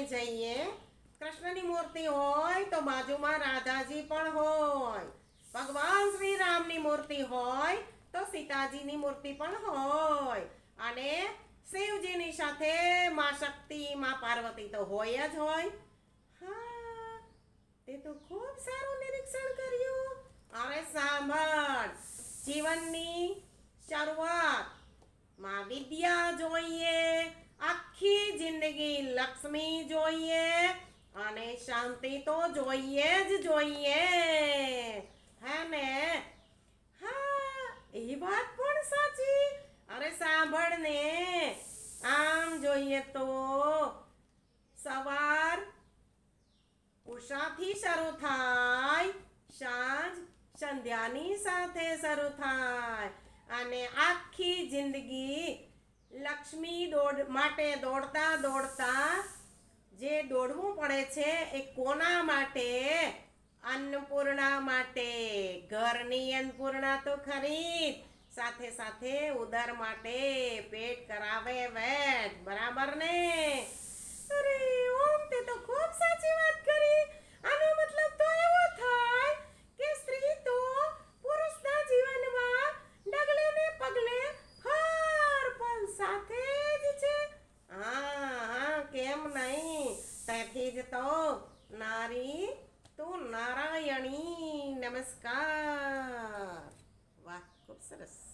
જઈએ, કૃષ્ણની મૂર્તિ હોય તો બાજુમાં રાધાજી પણ હોય, ભગવાન શ્રી રામની મૂર્તિ હોય તો સીતાજીની મૂર્તિ પણ હોય, અને શિવજીની સાથે માં શક્તિ માં પાર્વતી તો હોય જ હોય. હા, તે તો ખૂબ સારું નિરીક્ષણ કર્યું. હવે સાંભળ, જીવનની શરૂઆત માં વિદ્યા જોઈએ, આખી જિંદગી લક્ષ્મી જોઈએ, અને શાંતિ તો જોઈએ જ જોઈએ. હે ને? હા, એ વાત પણ સાચી. અરે સાંભળ ને, આમ જોઈએ તો સવાર ઉષાથી શરૂ થાય, સાંજ સંધ્યાની સાથે શરૂ થાય, અને આખી જિંદગી લક્ષ્મી માટે દોડતા દોડતા જે દોડવું પડે છે એ કોના માટે? અન્નપૂર્ણા માટે. ઘરની અન્નપૂર્ણા તો ખરી, સાથે સાથે ઉદર માટે પેટ કરાવે વેટ. બરાબર ને? અરે ઓમ, તે તો ખૂબ સાચી વાત કરી. આનો મતલબ તો એવો થાય કે સ્ત્રી તો પુરુષના જીવનમાં ડગલે ને પગલે હર પલ સાથે જ છે. હા, કેમ નહીં? તેથી જ તો નારી તું નારાયણી. નમસ્કાર. વાહ, ખૂબ સરસ.